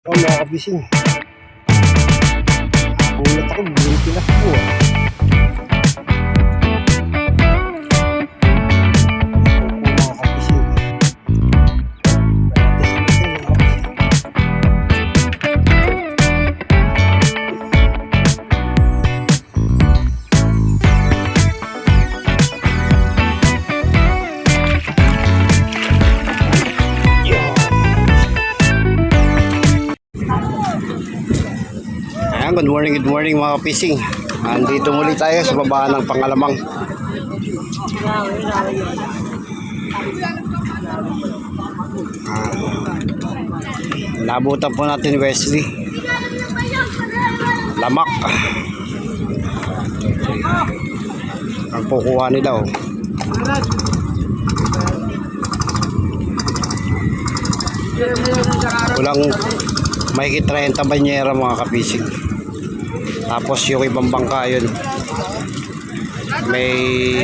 Oh, mga kabising. Nagulat ako, bumili tinakbo ah. Mga kabising. Ayan, good morning mga kapising. Andito muli tayo sa baba ng Pangalamang. Nabutan po natin Wesley Lamak. Ang kukuha nila oh. Kulang mahigit 30 banyera mga kapising. Tapos yung ibang bangka yun, may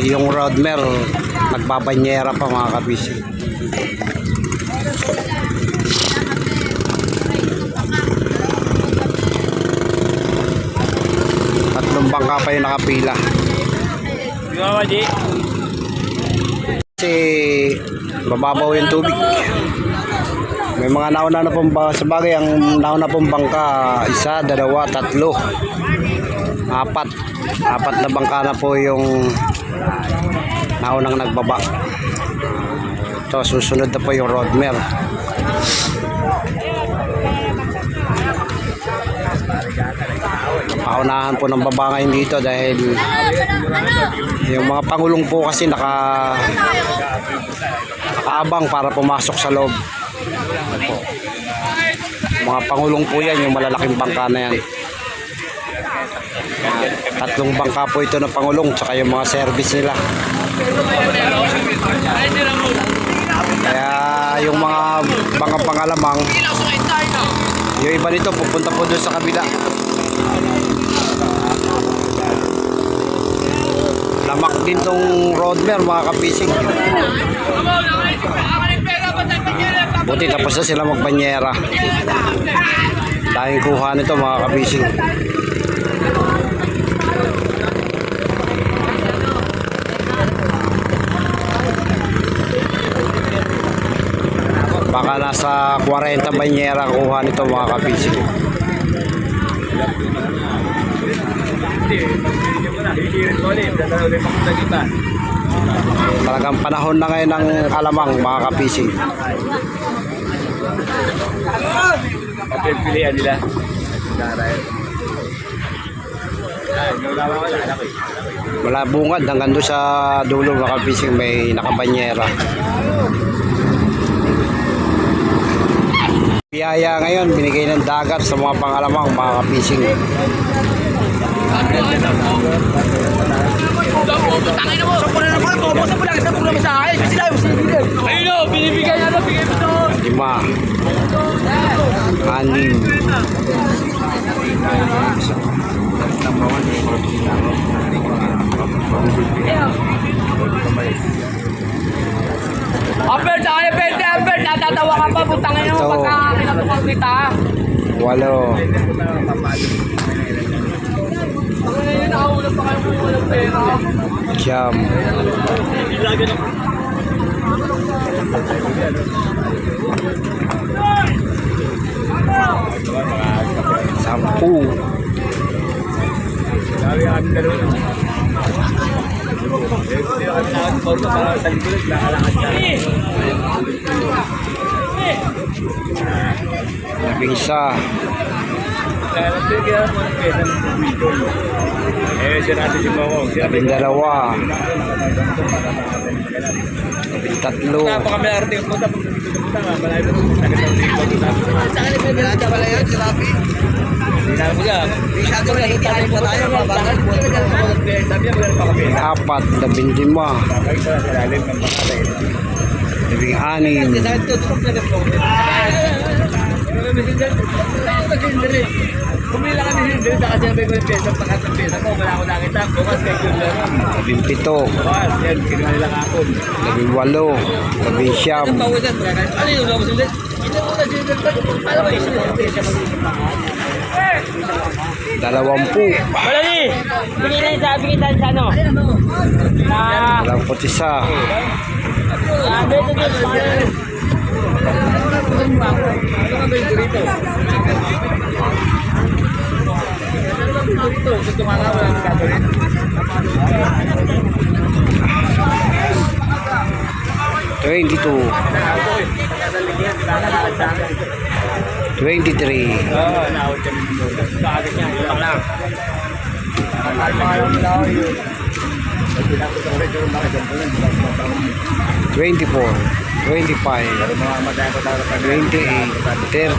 yung roadmer nagbabanyera pa mga kapising. Tatlong bangka pa yung nakapila kasi mababaw yung tubig. May mga nauna na pong bangka, sabagay ang nauna pong bangka, isa, dalawa, tatlo, apat na bangka na po yung naunang nagbaba. Ito, susunod na po yung roadmer. Paunahan po ng baba ngayon dito dahil yung mga pangulong po kasi nakaabang para pumasok sa loob. Mga pangulong po yan, yung malalaking bangka na yan. Tatlong bangka po ito na pangulong, tsaka yung mga service nila. Kaya yung mga bangka Pangalamang, yung iba nito pupunta po doon sa kabila. Lamak din tong roadmer mga kapising. Buti tapos na sila magbanyera. Daming kuha nito mga kapising. Baka nasa 40 banyera kuha nito mga kapising. Talagang panahon na ngayon ng alamang mga kapising. Pilihan nila. Wala bungad hanggang doon sa dulo mga kapising, may nakabanyera. Biyaya ngayon binigay ng dagat sa mga Pangalamang mga kapising. Lima, anim, Albert, Albert, natatawa ka pa, putangin mo, pagka kinatukan kita. 8, Ngayon, nakahulog pa kayo kung walang pera. Siyam, 10, Labing-isa, Labing-dalawa, Labing-tatlo, Apat, 15, 16, Kumila ka ni Hilde, kasi may mga pesa, pagkatang pesa ko, wala ko nakita, bukas kay Hilde. 17, Bukas, yan, kinuha nila kapon. 18, 19, Ano yung labas ulit? Ito muna si Delbert. Paano ba isa? 20. Malali! Bigyan tayo sa ano? Na... Walang putisa. Dito. Ano nga ba yung burrito? Gusto nga nga wala nang gagawin. 22. 23. Oo, naawag kami dito. Kaagad niya, ilang lang. Pinapos ako rin yung mga dyan. 24. 25. 28. 30.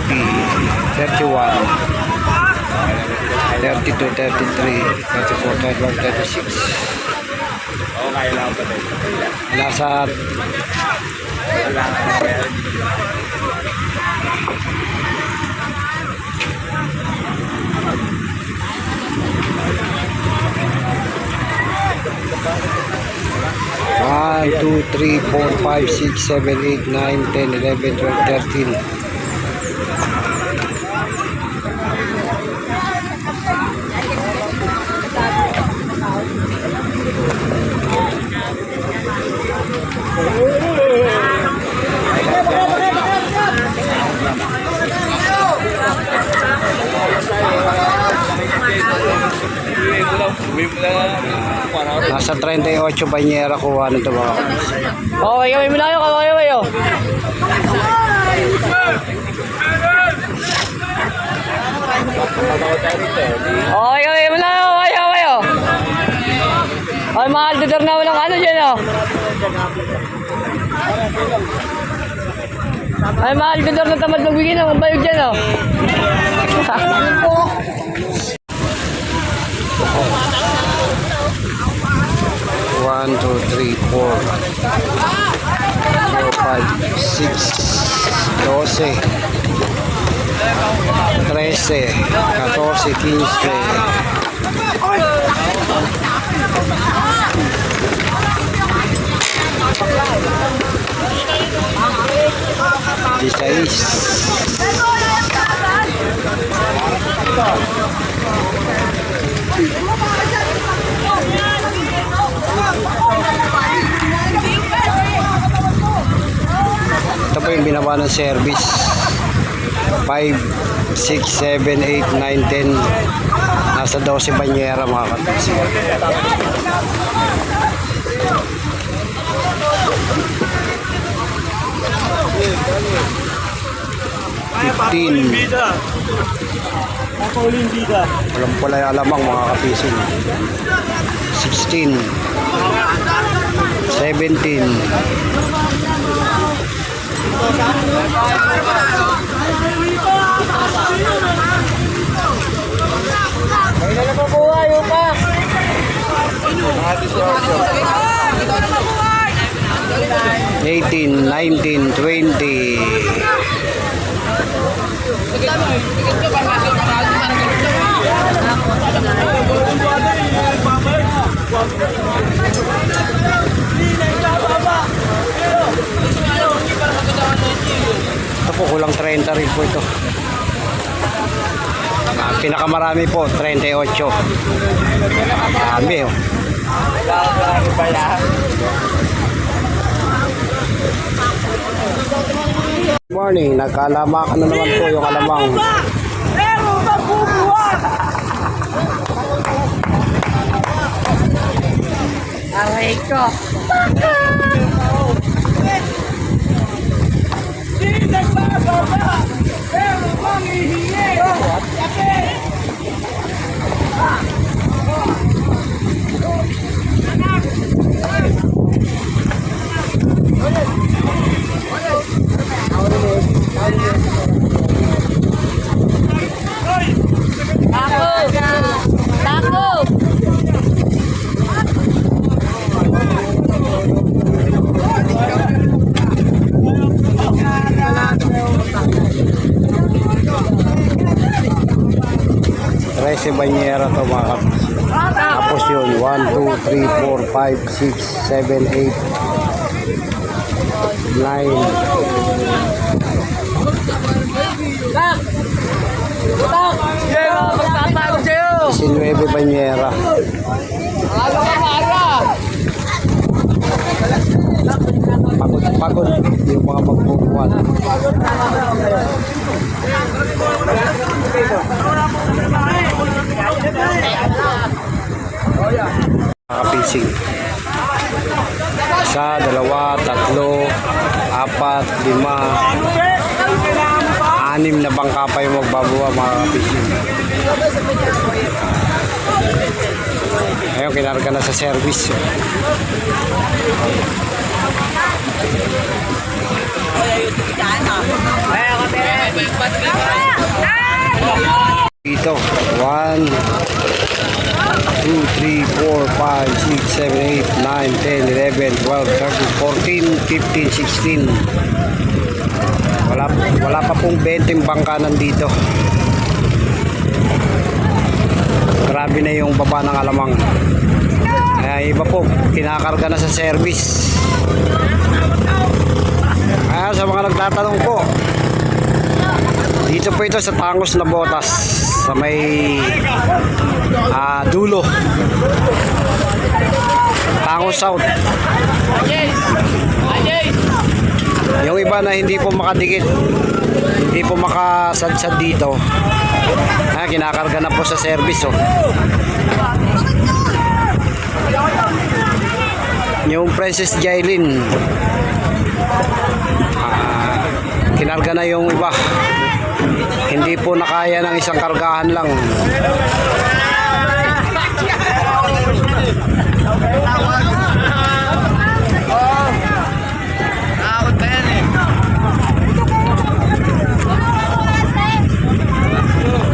31. 32, 33, 34, 35, 36. Oo, kaya lang ako tayo. Nasa Wala nga kaya. 1, 2, 3, 4, 5, 6, 7, 8, 9, 10, 11, 12, 13. Nasa 38 banyera kuha nito mga kapis. Okay, kami muna kayo. Kayo. Okay, kami muna kayo. Ay, mahal dudar na walang ano dyan, oh. Ay, mahal dudar na tamad magbigay ng bayog dyan, oh. 1, 2, 3, 4, 5, 6, 12, 13, 14, 15, 16. Ito po yung binaba ng service. 5, 6, 7, 8, 9, 10. Nasa 12 banyera mga kapis. 15. Walang pala yung alamang mga kapisin. 16. 17. Kailan na mabuhay, yung pa? 18, 19, 20. Ito po, kulang 30 rin po ito. Pinakamarami po, 38. Dami oh. Morning, nagkalama ka na naman po yung alamang. Pero magbubuhat! Aray ko. Di nagbababa, pero manghihingi. Tako! Trece banyera to mga kapis. Tapos yun, 1, 2, 3, 4, 5, 6, 7, 8, 9, Tak! Tak! Yan ang magpapagod sa'yo! Si Nueve Bañera. Aga ka, maaga! Pagod yung mga magbubuhat. Nakapising. Isa, dalawa, tatlo, apat, lima, anim na bangka pa yung magbabuha mga kapising. Ayun, kinarga na sa service. Dito, 1, 2, 3, 4, 5, 6, 7, 8, 9, 10, 11, 12, 13, 14, 15, 16. Wala pa pong 20 bangka nandito. Grabe na yung baba ng alamang. Kaya iba po, kinakarga na sa service. Kaya sa mga nagtatanong po, dito po ito sa Tangos na Botas, sa may dulo, Tangos South. Yung iba na hindi po makadikit, hindi po makasadsad dito, kinakarga na po sa service. Yung Princess Jailin, kinarga na yung iba, hindi po nakaya ng isang kargahan lang.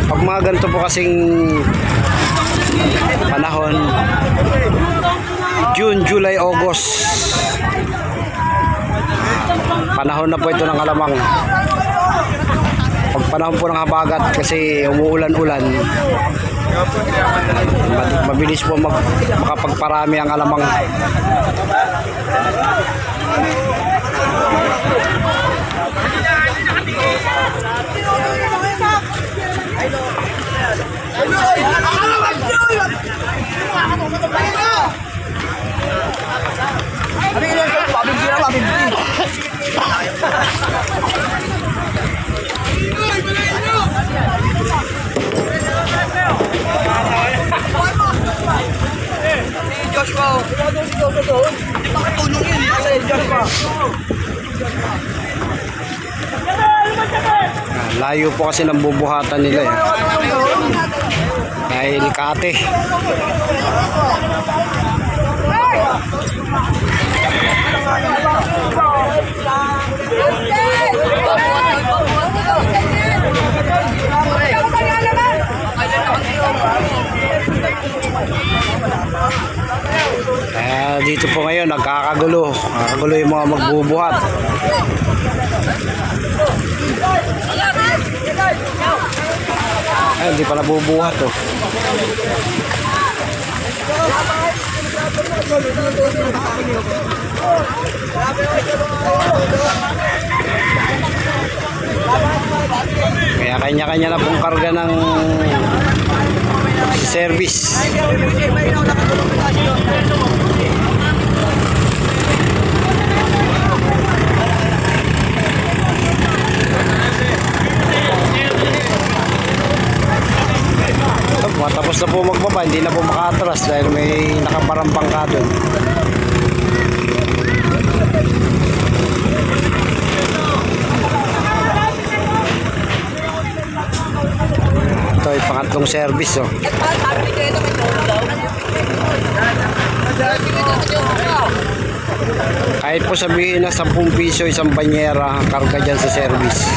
Pag mga ganito po kasing panahon, June, July, August, panahon na po ito ng alamang. Pag panahon po ng habagat kasi umuulan-ulan, mabilis po makapagparami ang alamang. Layo po kasi ng bubuhatan nila dahil Kate. Dito po ngayon nagkakagulo yung mga magbubuhat. Hindi pala bubuhat Kaya kanya-kanya na pong karga ng service. Matapos na po magbaba, hindi na po makaatras dahil may nakaparang bangka doon. Ito ay pangatlong service Kahit po sabihin na 10 piso isang banyera karga dyan sa service,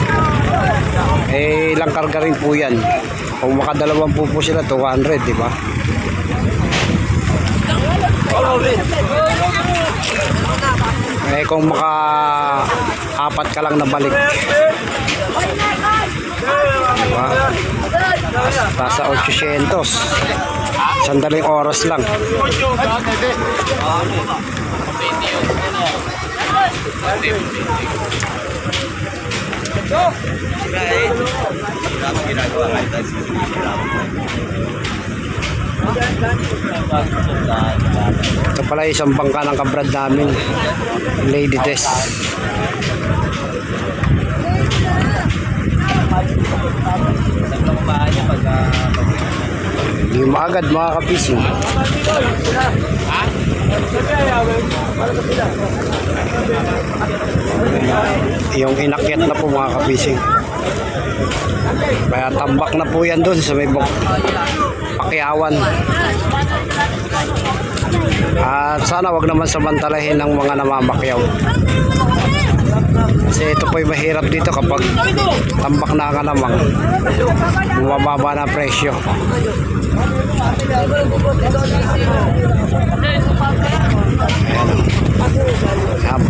ilang karga rin po yan. Kung makadalawang po sila, 200, di ba? Kung maka-apat ka lang na balik, diba? Nasa 800. Sandaling oras lang. Ito pala isang bangka ng kabrad namin, Lady Tess. Hindi maagad mga kapising. Yung inakyat na po mga kapising. Kaya tambak na po yan dun sa may Pakyawan. At sana wag naman samantalahin ng mga namamakyaw. Kasi ito po'y mahirap dito kapag tambak na ang alamang. Bumababa na presyo. Ayan.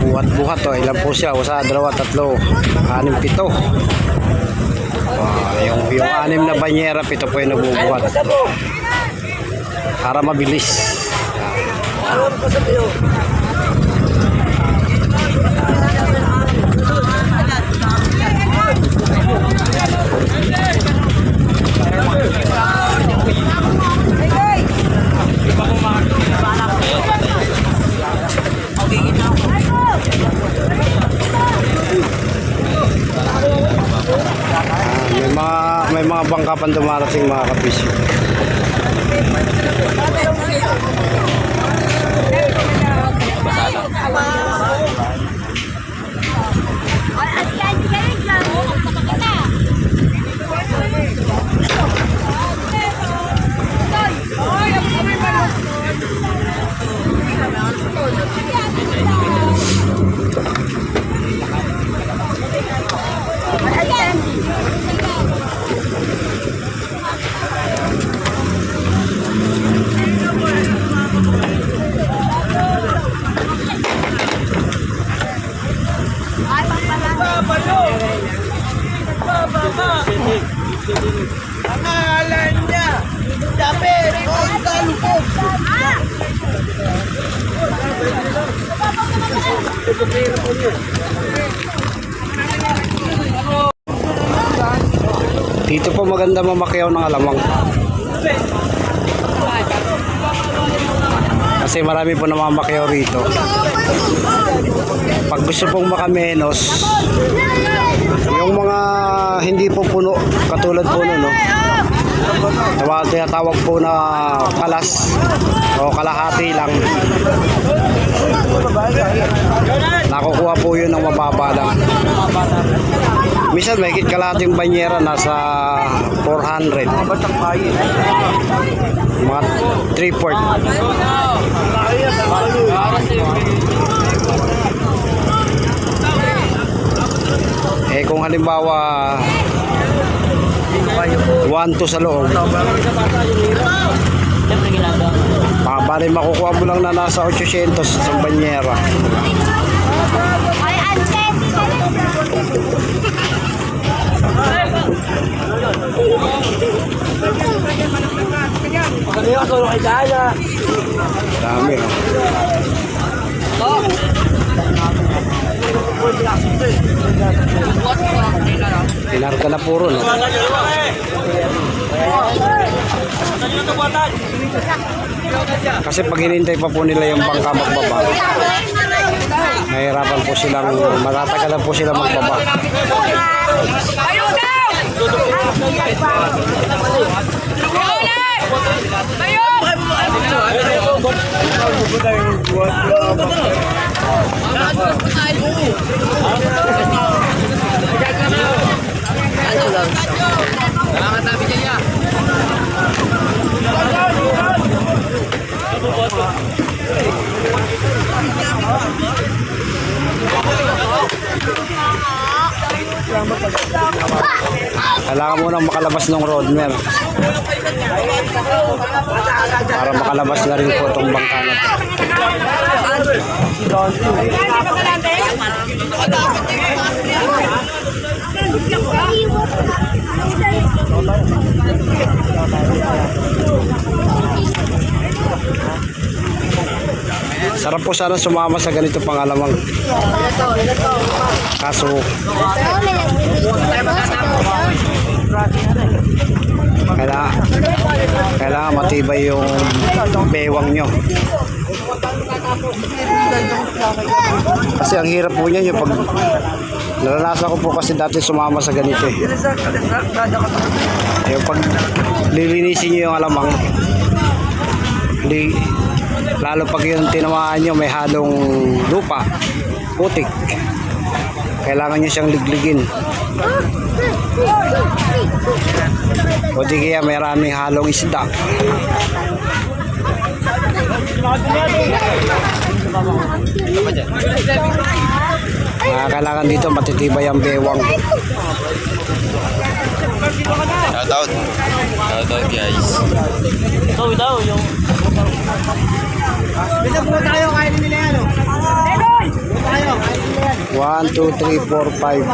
Buhat-buhat to. Ilan po siya? Usa, dalawa, tatlo, anim, pito. Yung anim na banyera, pito po yung nabubuhat. Para mabilis. May mga bangka pang dumarating mga kapisyo. Pangalan niya, Dapat, Talupog. Dito po maganda mamakyaw ng alamang. Kasi marami po namamakyaw rito. Pag gusto pong makamenos, yung mga hindi po puno, katulad po no, tinatawag po na kalas o kalahati lang, nakukuha po yun ng mababa lang. Minsan may kalahating banyera nasa 400, mga 3/4. Eh kung halimbawa 1-2 sa loob, bali makukuha mo lang na nasa 800 sa banyera. Dami oh. Pinarga na puro no. Kasi pag hinintay pa po nila yung bangka magbaba, mahirapan po silang, matatagalan po silang magbaba. Kailangan mo nang makalabas ng roadmer para makalabas na rin po itong bangka na ito. Sa Para po sana sumama sa ganito pangalamang. Kaso, kailangan matibay yung bewang nyo. Kasi ang hirap po niya yung pag naranasan ko po kasi dati sumama sa ganito eh. Yung pag lilinisin nyo yung alamang, lalo pag yung tinamaan nyo may halong lupa, putik, kailangan nyo siyang ligligin. O di kaya may maraming halong isda. Kailangan dito matitibay ang bewang. Shoutout. Shoutout guys. Ikaw daw yung... Bisa po tayo, kain nila yan. 1, 2, 3, 4, 5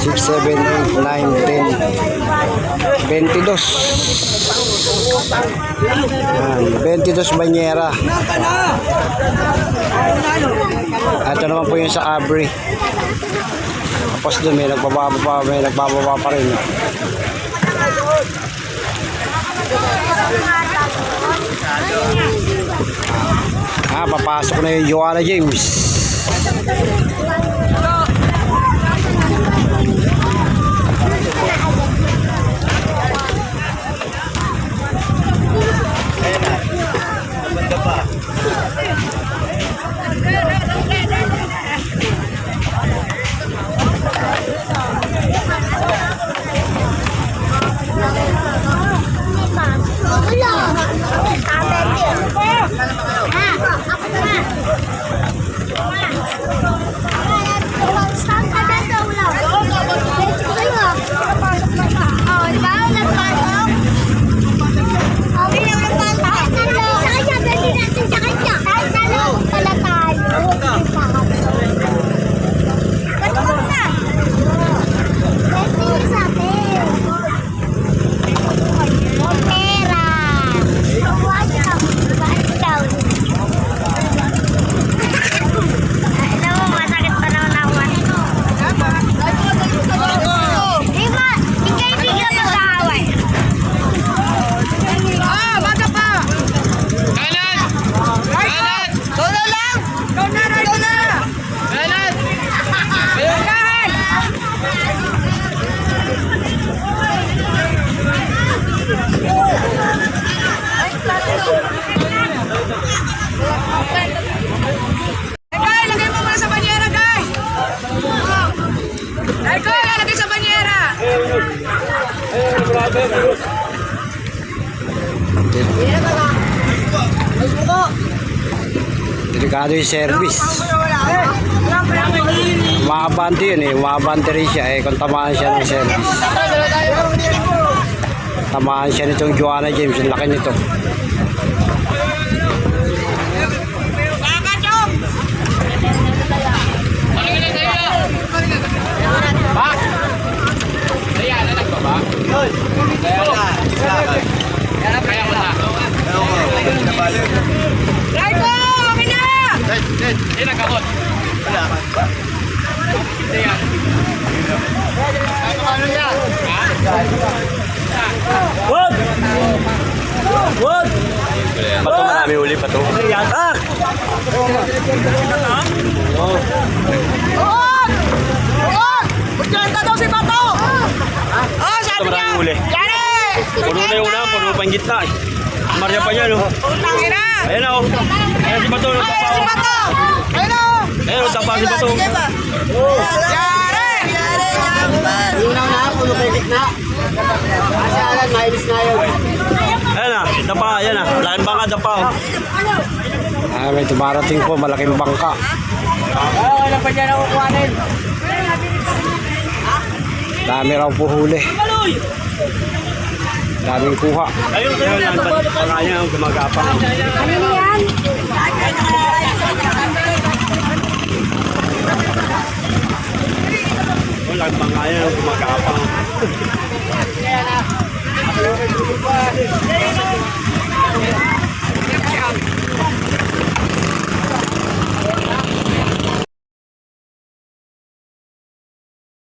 6, 7, 8, 9, 10 22 22 banyera. Ito naman po yung sa Abri. Tapos doon may nagbababa pa rin. Papasok na yung Joanna James. Delikado yung service. Umaabante yun eh. Umaabante rin siya eh. Kung tamaan siya ng service. Tamaan siya nitong Joanna James. Ang laki nito. Pato, marami uli pato. Ito maraming uli. Puno na yung una, puno pa yung gitna eh. Marya pa niya no. Ayan na oh. Ayan si Bato. Ayan o, tapa si Bato. Yung na, puno pa yung gitna. Kasi alam, mainis na yun. Ayan na, dapa, ayan na. Laking bangka, dapa oh. May tumarating po. Malaking bangka. Wala pa dyan ako kuhanin. Dami raw po huli. Daming kuha. Ayun, ayun. Panganya, gumagapang. Ano yan? Wala, panganya, gumagapang. yan.